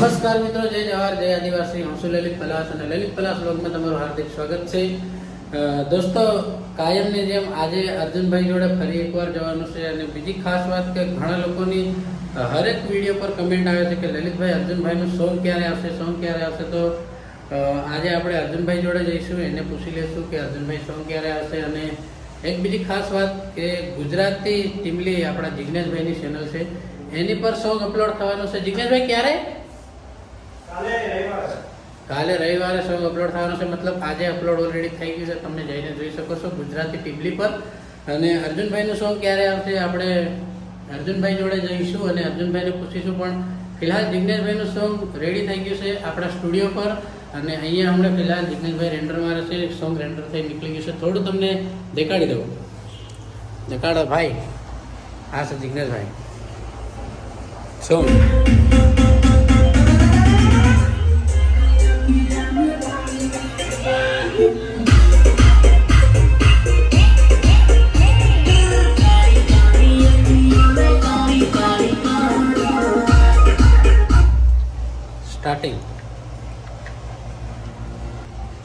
નમસ્કાર મિત્રો, જય જવાહર, જય આદિવાસી. હું છું લલિત પલાસ અને લલિત પલાસ વ્લોગમાં તમારું હાર્દિક સ્વાગત છે. દોસ્તો, કાયમની જેમ આજે અર્જુનભાઈ જોડે ફરી એકવાર જવાનું છે. અને બીજી ખાસ વાત કે ઘણા લોકોની હરેક વિડીયો પર કમેન્ટ આવે છે કે લલિતભાઈ અર્જુનભાઈનું સોંગ ક્યારે આવશે. તો આજે આપણે અર્જુનભાઈ જોડે જઈશું, એને પૂછી લઈશું કે અર્જુનભાઈ સોંગ ક્યારે આવશે. અને એક બીજી ખાસ વાત કે ગુજરાતી ટીમલી આપણા જિગ્નેશભાઈની ચેનલ છે, એની પર સોંગ અપલોડ થવાનું છે. જિગ્નેશભાઈ ક્યારે? કાલે રવિવારે સોંગ અપલોડ થવાનો છે. મતલબ આજે અપલોડ ઓલરેડી થઈ ગયું છે, તમને જઈને જોઈ શકો છો ગુજરાતી ટીમલી પર. અને અર્જુનભાઈનું સોંગ ક્યારે આવશે આપણે અર્જુનભાઈ જોડે જઈશું અને અર્જુનભાઈને પૂછીશું. પણ ફિલહાલ જિગ્નેશભાઈનું સોંગ રેડી થઈ ગયું છે આપણા સ્ટુડિયો પર. અને અહીંયા હમણાં ફિલહાલ જિગ્નેશભાઈ રેન્ડર મારે છે, સોંગ રેન્ડર થઈ નીકળી ગયું છે. થોડું તમને દેખાડી દઉં. દેખાડો ભાઈ. હા સર, જિગ્નેશભાઈ સોંગ. સ્ટાર્ટિંગ.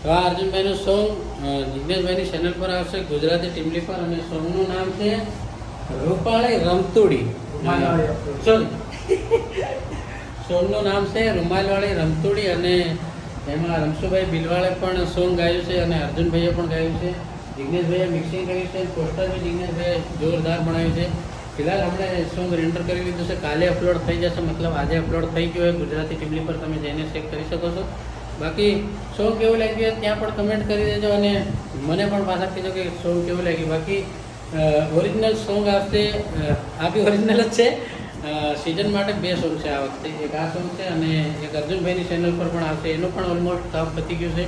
તો આ અર્જુનભાઈનું સોંગ જિગ્નેશભાઈની ચેનલ પર આવશે, ગુજરાતી ટીમલી પર. અને સોંગનું નામ છે રૂપાળી રમતુડી. સોંગનું નામ છે રૂમાલવાળી રમતુડી. અને એમાં રમશુભાઈ બિલવાળે પણ સોંગ ગાયું છે અને અર્જુનભાઈએ પણ ગાયું છે. જિગ્નેશભાઈએ મિક્સિંગ કર્યું છે, પોસ્ટર બી જિગ્નેશભાઈએ જોરદાર બનાવ્યું છે. ફિલહાલ આપણે સોંગ રેન્ડર કરી લીધું છે, કાલે અપલોડ થઈ જશે. મતલબ આજે અપલોડ થઈ ગયો હોય ગુજરાતી ટીમલી પર, તમે જઈને ચેક કરી શકો છો. બાકી સોંગ કેવું લાગ્યું ત્યાં પણ કમેન્ટ કરી દેજો અને મને પણ પાછા કહેજો કે સોંગ કેવું લાગ્યું. બાકી ઓરિજિનલ સોંગ આવશે, આ બી ઓરિજિનલ જ છે. સિઝન માટે 2 સોંગ છે આ વખતે. એક આ સોંગ છે અને એક અર્જુનભાઈની ચેનલ પર પણ આવશે. એનું પણ ઓલમોસ્ટ કામ પતી ગયું છે,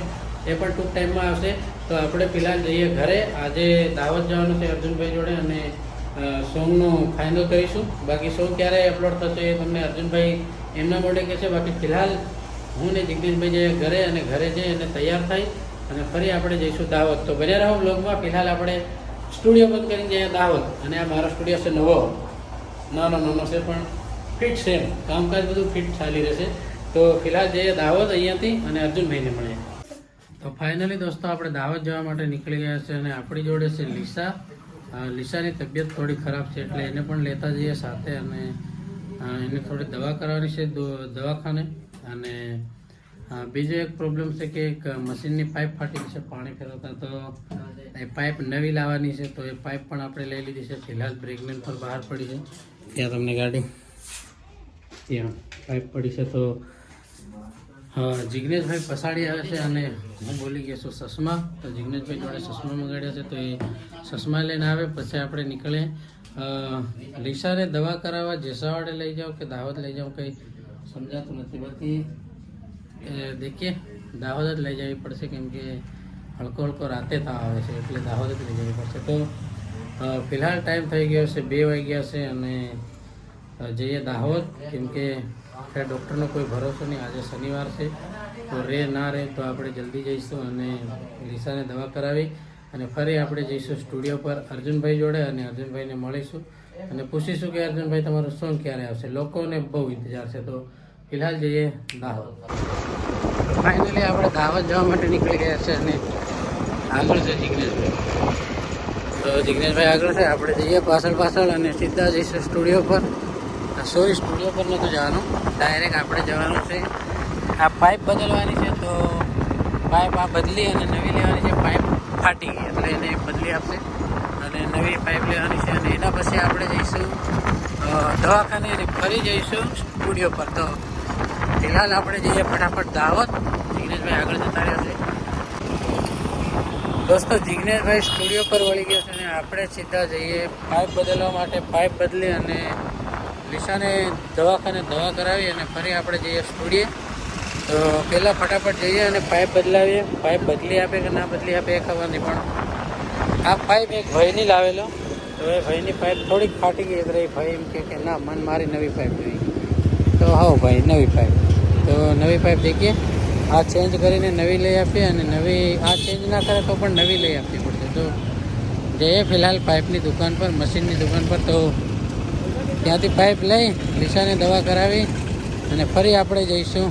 એ પણ ટૂંક ટાઈમમાં આવશે. તો આપણે ફિલહાલ જઈએ ઘરે. આજે દાવત જવાનું છે અર્જુનભાઈ જોડે અને સોંગનું ફાઇનલ કરીશું. બાકી સોંગ ક્યારે અપલોડ થશે એ તમને અર્જુનભાઈ એમના મોઢે કહેશે. બાકી ફિલહાલ હું ને જિગ્નેશભાઈ જઈએ ઘરે અને ઘરે જઈ અને તૈયાર થઈ અને ફરી આપણે જઈશું દાવત. તો બન્યા રહો બ્લોગમાં. ફિલહાલ આપણે સ્ટુડિયો બંધ કરીને જઈએ દાવત. અને આ મારો સ્ટુડિયો છે નવો, નાનો છે પણ ફિટ છે, કામકાજ બધું ફિટ ચાલી રહેશે. તો ફિલહાલ જઈએ દાવત અહીંયાથી અને અર્જુનભાઈને મળીએ. તો ફાઇનલી દોસ્તો આપણે દાવત જવા માટે નીકળી ગયા છે અને આપણી જોડે છે લીસા. લીસાની તબિયત થોડી ખરાબ છે એટલે એને પણ લેતા જઈએ સાથે. અને એને થોડી દવા કરાવવાની છે દવાખાને. અને બીજો એક પ્રોબ્લેમ છે કે એક મશીનની પાઇપ ફાટી છે પાણી ફેરવતા, તો એ પાઇપ નવી લાવવાની છે. તો એ પાઇપ પણ આપણે લઈ લીધી છે. ફિલહાલ બ્રેકમેન પર બહાર પડી છે, ત્યાં તમને ગાડી ત્યાં પાઇપ પડી છે. તો જિગ્નેશભાઈ પસાડી આવે છે અને હું બોલી ગયો છું ચશ્મા. તો જિગ્નેશભાઈ જોડે ચશ્મા મંગાડ્યા છે, તો એ ચશ્મા લઈને આવે પછી આપણે નીકળીએ. લીસાને દવા કરાવવા જેસાવાડે લઈ જાઓ કે દાહોદ લઈ જાઓ કંઈ સમજાતું નથી. બાકી દેખીએ દાહોદ જ લઈ જવી પડશે, કેમ કે હળકો રાતે તાવ આવે છે એટલે દાહોદ જ લઈ જવી પડશે. તો ફિલહાલ ટાઈમ થઈ ગયો છે, 2 વાગ્યા છે અને જઈએ દાહોદ. કેમ કે ડૉક્ટરનો કોઈ ભરોસો નહીં. આજે શનિવાર છે તો ના રહે તો આપણે જલ્દી જઈશું અને લીસાને દવા કરાવી અને ફરી આપણે જઈશું સ્ટુડિયો પર અર્જુનભાઈ જોડે અને અર્જુનભાઈને મળીશું અને પૂછીશું કે અર્જુનભાઈ તમારું સોંગ ક્યારે આવશે. લોકોને બહુ ઇંતજાર છે. તો ફિલહાલ જઈએ દાહોદ. ફાઇનલી આપણે દાહોદ જવા માટે નીકળી ગયા છે અને આગળ છે જિગ્નેશભાઈ. તો જિગ્નેશભાઈ આગળ છે, આપણે જઈએ પાછળ અને સીધા જઈશું સ્ટુડિયો પર. સોરી, સ્ટુડિયો પર નહોતું જવાનું, ડાયરેક્ટ આપણે જવાનું છે. આ પાઇપ બદલવાની છે, તો પાઇપ આ બદલી અને નવી લેવાની છે. પાઇપ ફાટી ગઈ એટલે એને બદલી આપશે અને નવી પાઇપ લેવાની છે. અને એના પછી આપણે જઈશું દવાખાને અને ફરી જઈશું સ્ટુડિયો પર. તો ફિલહાલ આપણે જઈએ ફટાફટ દાવત. જિગ્નેશભાઈ આગળ જતા રહ્યા છે. દોસ્તો, જિગ્નેશભાઈ સ્ટુડિયો પર વળી ગયા છે અને આપણે સીધા જઈએ પાઇપ બદલવા માટે. પાઇપ બદલી અને લીસાને દવાખાને દવા કરાવી અને ફરી આપણે જઈએ સ્ટુડિયો. તો પહેલાં ફટાફટ જઈએ અને પાઇપ બદલાવીએ. પાઇપ બદલી આપે કે ના બદલી આપે એ ખબર નહીં, પણ આ પાઇપ એક ભાઈની લાવેલો. તો એ ભાઈની પાઇપ થોડીક ફાટી ગઈ એટલે એ ભાઈ એમ કે ના, મારી નવી પાઇપ જોઈએ. તો હા ભાઈ, નવી પાઇપ. તો નવી પાઇપ દેખીએ, આ ચેન્જ કરીને નવી લઈ આપીએ અને નવી આ ચેન્જ ના કરે તો પણ નવી લઈ આપવી પડશે. તો જઈએ ફિલહાલ પાઇપની દુકાન પર, મશીનની દુકાન પર. તો ત્યાંથી પાઇપ લઈ લીસાને દવા કરાવી અને ફરી આપણે જઈશું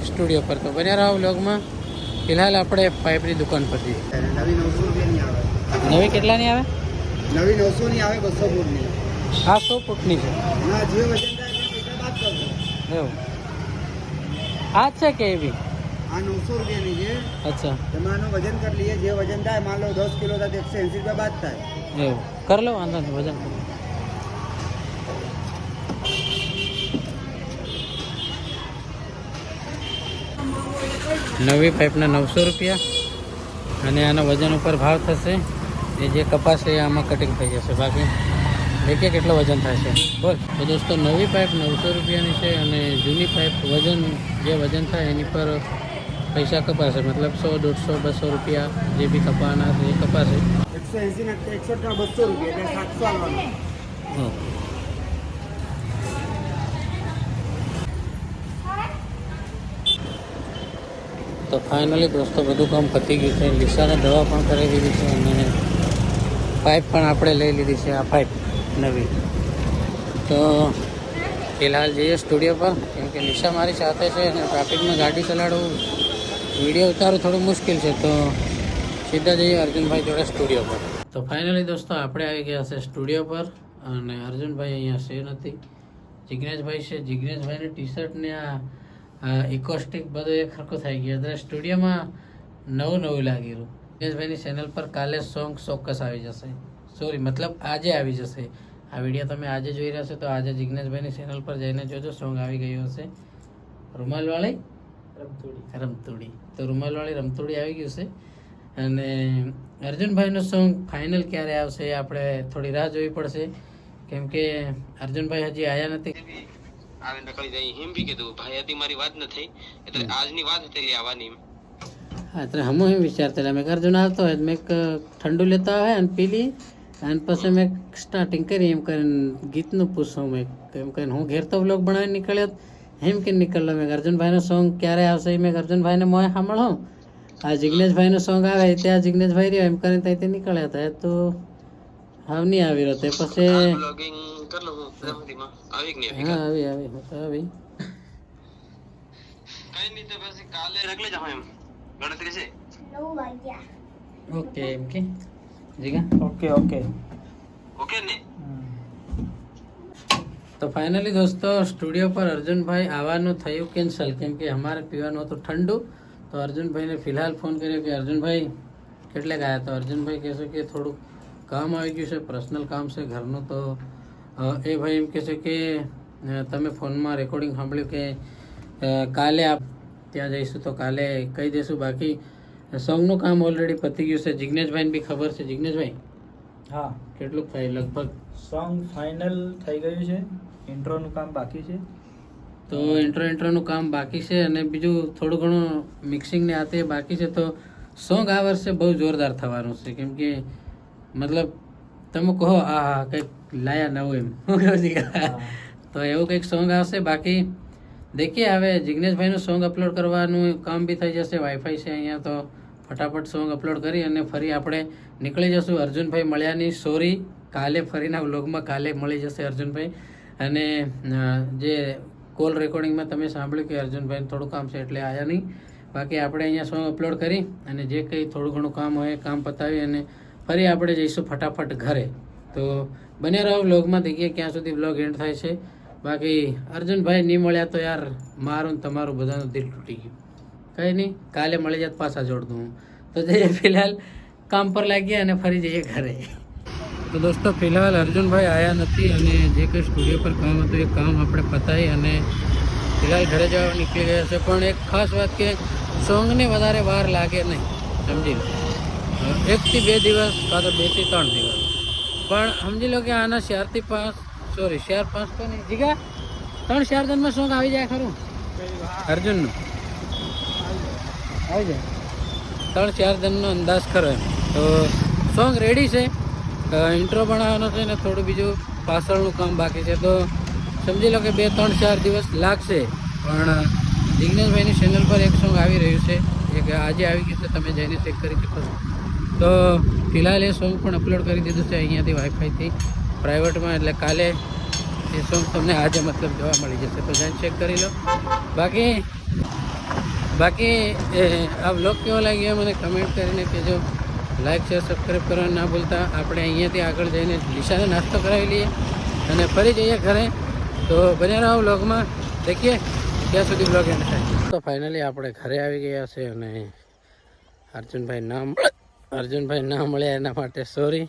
સ્ટુડિયો પર. તો બન્યા રહો વ્લોગમાં. ફિલહાલ આપણે પાઇપની દુકાન પર જઈએ. નવી 900 રૂપિયાની આવે. નવી કેટલાની આવે? નવી 900 ની આવે, 200 ફૂટની. આ 100 ફૂટની છે. ના, જે વજન થાય એ પૈસા બાદ કરજો. એવું આ છે કે એવી? આ 900 રૂપિયાની છે. અચ્છા, એમાં આનું વજન કરી લઈએ. જે વજન થાય, માન લો 10 કિલો થાય તો 180 રૂપિયા બાદ થાય. એવું કરી લો, વાંધો નહીં, વજન કરો. નવી પાઇપના 900 રૂપિયા અને આના વજન ઉપર ભાવ થશે. એ જે કપાસ છે આમાં કટિંગ થઈ જશે. બાકી દેખીએ કેટલો વજન થાય છે. બોલ. તો દોસ્તો નવી પાઇપ 900 રૂપિયાની છે અને જૂની પાઇપ વજન જે વજન થાય એની પર પૈસા કપાશે. મતલબ 100, 150, 200 રૂપિયા જે બી કપાવાના છે એ કપાશે. 180 ના 160 ના 200 રૂપિયા એટલે 700 આવવાનું. તો ફાઇનલી દોસ્તો બધું કામ પતી ગયું છે. લીસાને દવા પણ કરી દીધી છે અને પાઇપ પણ આપણે લઈ લીધી છે. આ પાઇપ નવી. તો ફિલહાલ જઈએ સ્ટુડિયો પર, કેમ કે લીસા મારી સાથે છે અને ટ્રાફિકમાં ગાડી ચલાડવું, વિડીયો ઉતારવું થોડું મુશ્કેલ છે. તો સીધા જઈએ અર્જુનભાઈ જોડે સ્ટુડિયો પર. તો ફાઇનલી દોસ્તો આપણે આવી ગયા છે સ્ટુડિયો પર અને અર્જુનભાઈ અહીંયા છે નથી. જિગ્નેશભાઈ છે. જિગ્નેશભાઈની ટી શર્ટને આ ઇકોસ્ટિક બધું એક સરખું થઈ ગયું. એટલે સ્ટુડિયોમાં નવું લાગી રહ્યું. જિગ્નેશભાઈની ચેનલ પર કાલે સોંગ ચોક્કસ આવી જશે. સોરી, મતલબ આજે આવી જશે. આ વિડીયો તમે આજે જોઈ રહ્યા છો તો આજે જિગ્નેશભાઈની ચેનલ પર જઈને જોજો, સોંગ આવી ગયું હશે. રૂમાલવાળી રમતોડી. તો રૂમાલવાળી રમતોડી આવી ગયું છે. અને અર્જુનભાઈનું સોંગ ફાઇનલ ક્યારે આવશે આપણે થોડી રાહ જોવી પડશે, કેમ કે અર્જુનભાઈ હજી આવ્યા નથી. આવે નકળી જાય એમ બી કીધું ભાઈ હતી મારી વાત ન થઈ એટલે આજની વાત હતી આવવાની. હા, એટલે હમ એમ વિચારતા મેં અર્જુન આવતો હોય મેં ઠંડુ લેતા હોય અને પી લી અને પછી મેં સ્ટાર્ટિંગ કરી એમ કરીને ગીતનું પૂછું મેં એમ કરીને હું ઘેર તો વ્લોગ બનાવી નીકળ્યો એમ કે નીકળલો. મેં અર્જુનભાઈનો સોંગ ક્યારે આવશે મેં અર્જુનભાઈને મોય સાંભળો. આ જિગ્નેશભાઈનું સોંગ આવે ત્યાં જિગ્નેશભાઈ રહ્યો એમ કરીને ત્યાં નીકળ્યા હતા. તો હાવ નહીં આવી રહ્યો તે પછી બ્લોગિંગ કર લો હું પ્રેમદીમાં આવી કે નહીં હા આવી હું તો આવી કઈ નહીં તો પછી કાલે રગલે જાવ એમ ગણતરી છે 9 વાગ્યા. ઓકે એમ કે જીગા ઓકે ઓકે ઓકે ને. તો ફાઇનલી દોસ્તો સ્ટુડિયો પર અર્જુનભાઈ આવવાનું થયું કેન્સલ, કેમ કે અમારે પીવાનું હતું ઠંડુ. તો અર્જુનભાઈને ફિલહાલ ફોન કર્યો કે અર્જુનભાઈ કેટલે ગયા? તો અર્જુનભાઈ કહેશે કે થોડુંક કામ આવી ગયું છે, પર્સનલ કામ છે ઘરનું. તો એ ભાઈ એમ કહેશે કે તમે ફોનમાં રેકોર્ડિંગ સાંભળ્યું કે કાલે આપ ત્યાં જઈશું તો કાલે કહી દઈશું. બાકી સોંગનું કામ ઓલરેડી પતી ગયું છે. જિગ્નેશભાઈને બી ખબર છે. જિગ્નેશભાઈ હા, કેટલું થાય? લગભગ સોંગ ફાઇનલ થઈ ગયું છે. ઇન્ટ્રોનું કામ બાકી છે. તો ઇન્ટ્રોનું કામ બાકી છે અને બીજું થોડું ઘણું મિક્સિંગને આ તે બાકી છે. તો સોંગ આ વર્ષે બહુ જોરદાર થવાનું છે, કેમ કે મતલબ તમે કહો આ કંઈક લાયા નવું એમ તો એવું કંઈક સોંગ આવશે. બાકી દેખીએ હવે જિગ્નેશભાઈનું સોંગ અપલોડ કરવાનું કામ બી થઈ જશે. વાઈફાઈ છે અહીંયા તો ફટાફટ સોંગ અપલોડ કરી અને ફરી આપણે નીકળી જશું. અર્જુનભાઈ મળ્યાની સોરી, કાલે ફરીના વ્લોગમાં કાલે મળી જશે અર્જુનભાઈ. અને જે કોલ રેકોર્ડિંગમાં તમે સાંભળ્યું કે અર્જુનભાઈને થોડું કામ છે એટલે આવ્યા નહીં. બાકી આપણે અહીંયા સોંગ અપલોડ કરી અને જે કંઈ થોડું ઘણું કામ હોય કામ પતાવી અને ફરી આપણે જઈશું ફટાફટ ઘરે. તો બને રહો વ્લોગમાં, દેખીએ ક્યાં સુધી વ્લોગ એન્ડ થાય છે. બાકી અર્જુનભાઈ નહીં મળ્યા તો યાર મારું ને તમારું બધાનું દિલ તૂટી ગયું. કંઈ નહીં, કાલે મળી જાત પાછા જોડતું હું. તો જઈએ ફિલહાલ કામ પર લાગીએ અને ફરી જઈએ ઘરે. તો દોસ્તો ફિલહાલ અર્જુનભાઈ આવ્યા નથી અને જે કંઈ સ્ટુડિયો પર કામ હતું એ કામ આપણે પતાવી અને ફિલહાલ ઘરે જવા નીકળી ગયા છે. પણ એક ખાસ વાત કે સોંગને વધારે વાર લાગે નહીં, સમજી લો 1 થી 2 દિવસ કાં તો 2 થી 3 દિવસ. પણ સમજી લો કે આના 4 થી 5 સોરી 4-5 તો નહીં જીગા 3-4 દિનમાં સોંગ આવી જાય ખરું અર્જુનનું આવી જાય 3-4 દિનનો અંદાજ ખરો એમ. તો સોંગ રેડી છે, ઇન્ટ્રો બનાવવાનો છે ને થોડું બીજું પાછળનું કામ બાકી છે. તો સમજી લો કે 2-3-4 દિવસ લાગશે. પણ જિગ્નેશભાઈની ચેનલ પર એક સોંગ આવી રહ્યું છે, એક આજે આવી ગયું છે, તમે જઈને ચેક કરી શકો છો. તો ફિલહાલ એ સોંગ પણ અપલોડ કરી દીધું છે અહીંયાથી વાઈફાઈથી પ્રાઇવેટમાં. એટલે કાલે એ સોંગ તમને આજે મતલબ જોવા મળી જશે, તો જઈને ચેક કરી લો. બાકી આ બ્લોગ કેવો લાગ્યો મને કમેન્ટ કરીને કહેજો. લાઈક શેર સબસ્ક્રાઈબ કરવાનું ના ભૂલતા. આપણે અહીંયાથી આગળ જઈને દિશાને નાસ્તો કરાવી લઈએ અને ફરી જઈએ ઘરે. તો બને રહો બ્લોગમાં, દેખીએ ક્યાં સુધી બ્લોગ એન્ડ થાય. તો ફાઇનલી આપણે ઘરે આવી ગયા છે અને અર્જુનભાઈ ના મળ્યા એના માટે સોરી.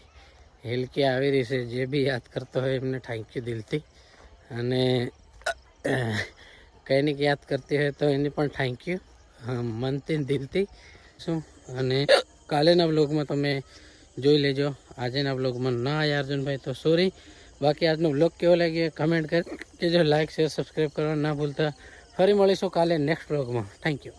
હિલકી આવી રહી છે, જે બી યાદ કરતો હોય એમને થેન્ક યુ દિલથી, અને કંઈક યાદ કરતી હોય તો એને પણ થેન્ક યુ મનથી દિલથી શું. અને કાલેના બ્લોગમાં તમે જોઈ લેજો, આજેના બ્લોગમાં ના આવ્યા અર્જુનભાઈ તો સોરી. બાકી આજનો બ્લોગ કેવો લાગ્યો કમેન્ટ કરી કેજો. લાઈક શેર સબસ્ક્રાઈબ કરવાનું ના ભૂલતા. ફરી મળીશું કાલે નેક્સ્ટ બ્લોગમાં. Thank you.